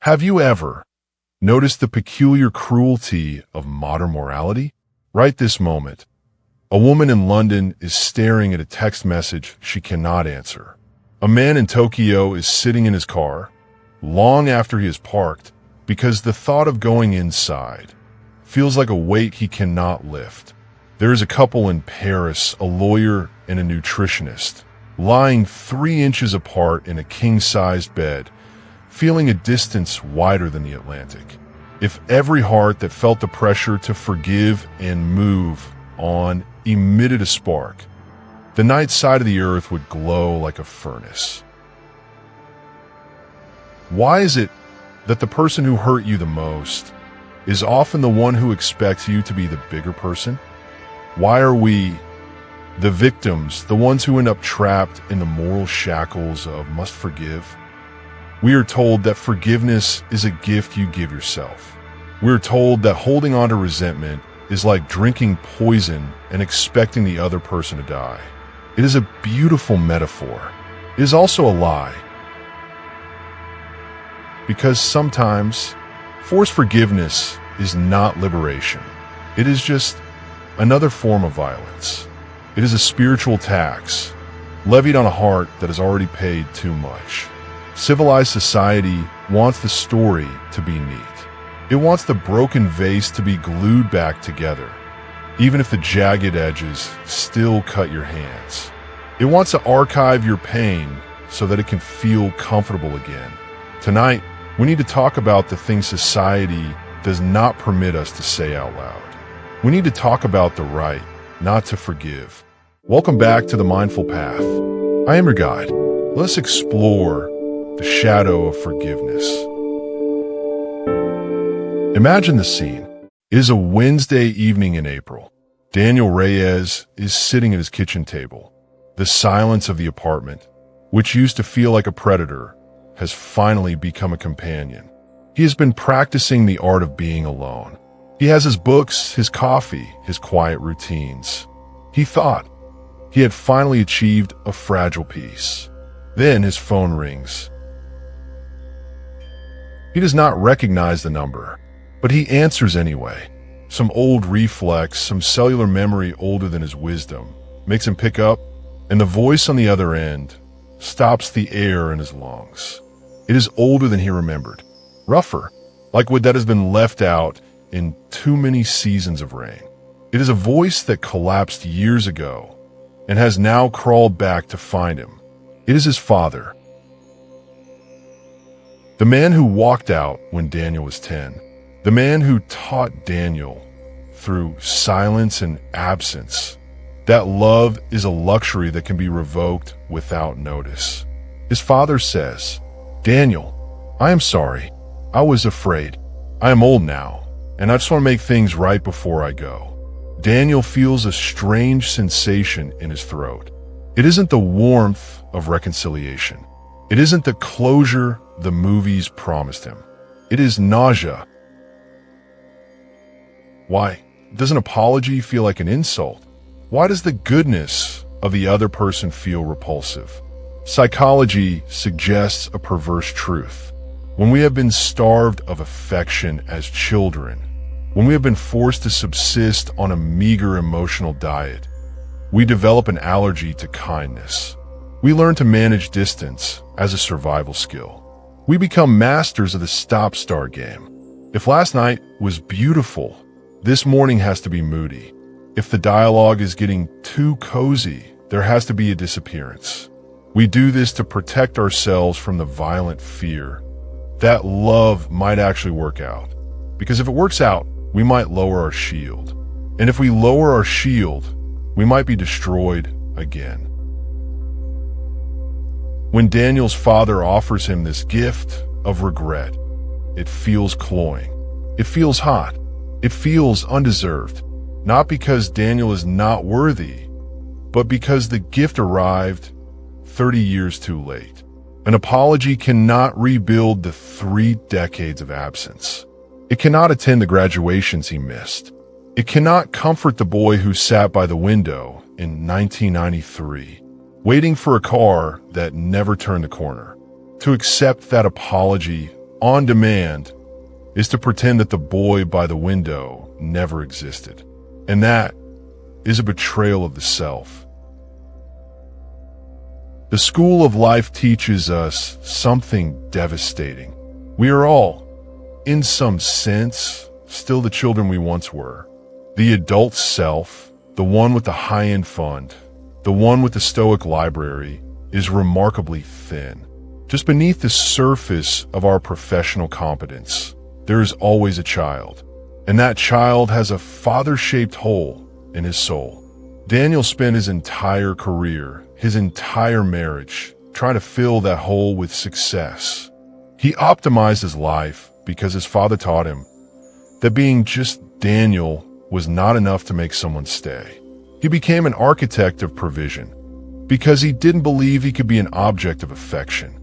Have you ever noticed the peculiar cruelty of modern morality? Right this moment, a woman in London is staring at a text message she cannot answer. A man in Tokyo is sitting in his car, long after he is parked, because the thought of going inside feels like a weight he cannot lift. There is a couple in Paris, a lawyer and a nutritionist, lying 3 inches apart in a king-sized bed, feeling a distance wider than the Atlantic. If every heart that felt the pressure to forgive and move on emitted a spark, the night side of the earth would glow like a furnace. Why is it that the person who hurt you the most is often the one who expects you to be the bigger person? Why are we, the victims, the ones who end up trapped in the moral shackles of must forgive? We are told that forgiveness is a gift you give yourself. We are told that holding on to resentment is like drinking poison and expecting the other person to die. It is a beautiful metaphor. It is also a lie. Because sometimes forced forgiveness is not liberation. It is just another form of violence. It is a spiritual tax, levied on a heart that has already paid too much. Civilized society wants the story to be neat. It wants the broken vase to be glued back together, even if the jagged edges still cut your hands. It wants to archive your pain so that it can feel comfortable again. Tonight, we need to talk about the things society does not permit us to say out loud. We need to talk about the right not to forgive. Welcome back to The Mindful Path. I am your guide. Let's explore the shadow of forgiveness. Imagine the scene. It is a Wednesday evening in April. Daniel Reyes is sitting at his kitchen table. The silence of the apartment, which used to feel like a predator, has finally become a companion. He has been practicing the art of being alone. He has his books, his coffee, his quiet routines. He thought he had finally achieved a fragile peace. Then his phone rings. He does not recognize the number, but he answers anyway. Some old reflex, some cellular memory older than his wisdom, makes him pick up, and the voice on the other end stops the air in his lungs. It is older than he remembered, rougher, like wood that has been left out in too many seasons of rain. It is a voice that collapsed years ago and has now crawled back to find him. It is his father. The man who walked out when Daniel was 10. The man who taught Daniel through silence and absence that love is a luxury that can be revoked without notice. His father says, "Daniel, I am sorry. I was afraid. I am old now, and I just want to make things right before I go." Daniel feels a strange sensation in his throat. It isn't the warmth of reconciliation. It isn't the closure the movies promised him. It is nausea. Why does an apology feel like an insult? Why does the goodness of the other person feel repulsive? Psychology suggests a perverse truth. When we have been starved of affection as children, when we have been forced to subsist on a meager emotional diet, we develop an allergy to kindness. We learn to manage distance as a survival skill. We become masters of the stop-start game. If last night was beautiful, this morning has to be moody. If the dialogue is getting too cozy, there has to be a disappearance. We do this to protect ourselves from the violent fear that love might actually work out. Because if it works out, we might lower our shield. And if we lower our shield, we might be destroyed again. When Daniel's father offers him this gift of regret, it feels cloying. It feels hot. It feels undeserved. Not because Daniel is not worthy, but because the gift arrived 30 years too late. An apology cannot rebuild the 3 decades of absence. It cannot attend the graduations he missed. It cannot comfort the boy who sat by the window in 1993, waiting for a car that never turned the corner. To accept that apology on demand is to pretend that the boy by the window never existed. And that is a betrayal of the self. The school of life teaches us something devastating. We are all, in some sense, still the children we once were. The adult self, the one with the high-end fund, the one with the Stoic library, is remarkably thin. Just beneath the surface of our professional competence, there is always a child, and that child has a father-shaped hole in his soul. Daniel spent his entire career, his entire marriage, trying to fill that hole with success. He optimized his life because his father taught him that being just Daniel was not enough to make someone stay. He became an architect of provision because he didn't believe he could be an object of affection.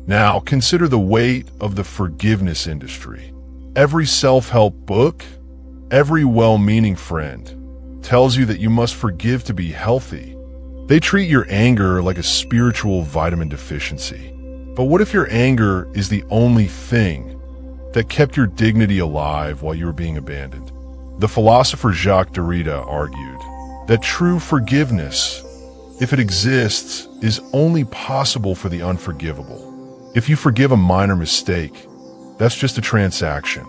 Now, consider the weight of the forgiveness industry. Every self-help book, every well-meaning friend tells you that you must forgive to be healthy. They treat your anger like a spiritual vitamin deficiency. But what if your anger is the only thing that kept your dignity alive while you were being abandoned? The philosopher Jacques Derrida argued that true forgiveness, if it exists, is only possible for the unforgivable. If you forgive a minor mistake, that's just a transaction.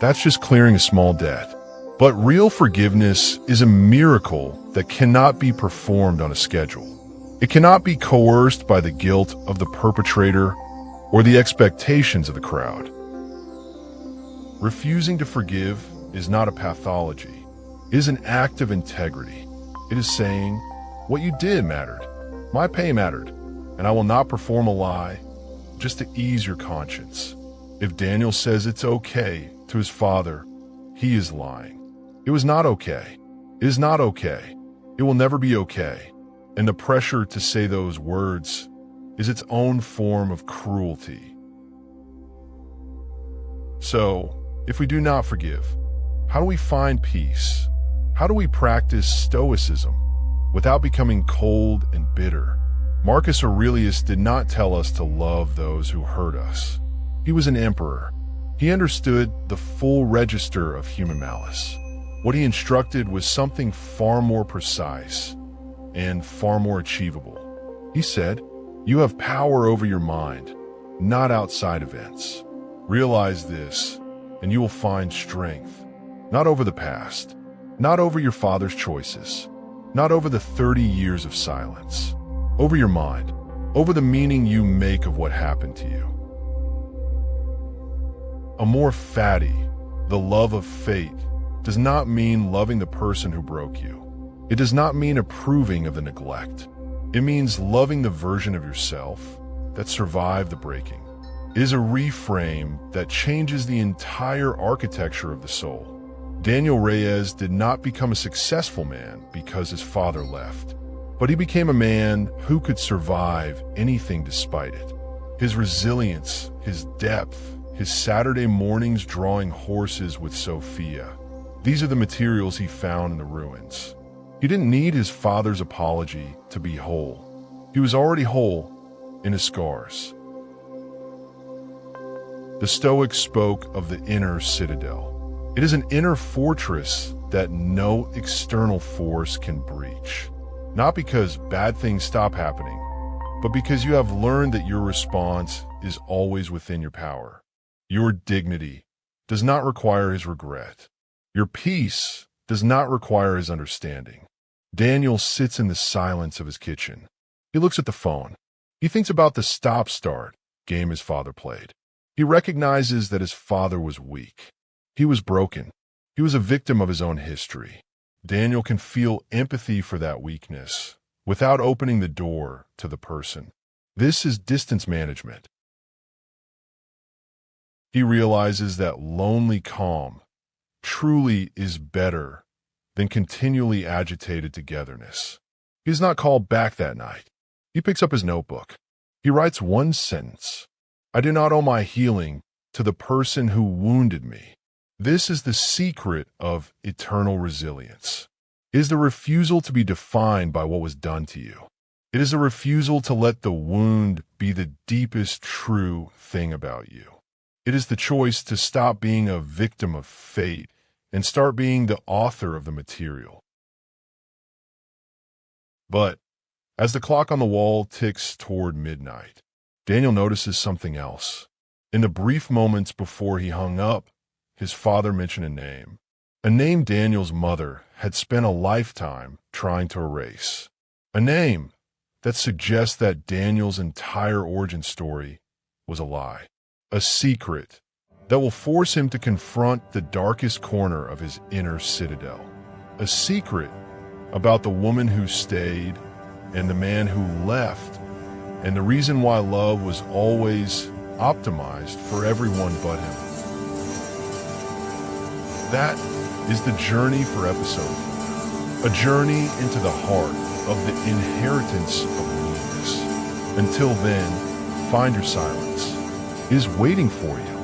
That's just clearing a small debt. But real forgiveness is a miracle that cannot be performed on a schedule. It cannot be coerced by the guilt of the perpetrator or the expectations of the crowd. Refusing to forgive is not a pathology. It is an act of integrity. It is saying, what you did mattered. My pay mattered, and I will not perform a lie just to ease your conscience. If Daniel says it's okay to his father, he is lying. It was not okay. It is not okay. It will never be okay. And the pressure to say those words is its own form of cruelty. So, if we do not forgive, how do we find peace? How do we practice Stoicism without becoming cold and bitter? Marcus Aurelius did not tell us to love those who hurt us. He was an emperor. He understood the full register of human malice. What he instructed was something far more precise and far more achievable. He said, "You have power over your mind, not outside events. Realize this, and you will find strength, not over the past, not over your father's choices, not over the 30 years of silence, over your mind, over the meaning you make of what happened to you." Amor Fati, the love of fate, does not mean loving the person who broke you. It does not mean approving of the neglect. It means loving the version of yourself that survived the breaking. It is a reframe that changes the entire architecture of the soul. Daniel Reyes did not become a successful man because his father left, but he became a man who could survive anything despite it. His resilience, his depth, his Saturday mornings drawing horses with Sophia, these are the materials he found in the ruins. He didn't need his father's apology to be whole. He was already whole in his scars. The Stoics spoke of the inner citadel. It is an inner fortress that no external force can breach. Not because bad things stop happening, but because you have learned that your response is always within your power. Your dignity does not require his regret. Your peace does not require his understanding. Daniel sits in the silence of his kitchen. He looks at the phone. He thinks about the stop-start game his father played. He recognizes that his father was weak. He was broken. He was a victim of his own history. Daniel can feel empathy for that weakness without opening the door to the person. This is distance management. He realizes that lonely calm truly is better than continually agitated togetherness. He is not called back that night. He picks up his notebook. He writes one sentence: "I do not owe my healing to the person who wounded me." This is the secret of eternal resilience. It is the refusal to be defined by what was done to you. It is a refusal to let the wound be the deepest true thing about you. It is the choice to stop being a victim of fate and start being the author of the material. But as the clock on the wall ticks toward midnight, Daniel notices something else. In the brief moments before he hung up, his father mentioned a name Daniel's mother had spent a lifetime trying to erase, a name that suggests that Daniel's entire origin story was a lie, a secret that will force him to confront the darkest corner of his inner citadel, a secret about the woman who stayed and the man who left, and the reason why love was always optimized for everyone but him. That is the journey for episode 4, a journey into the heart of the inheritance of meanness. Until then, find your silence. It is waiting for you.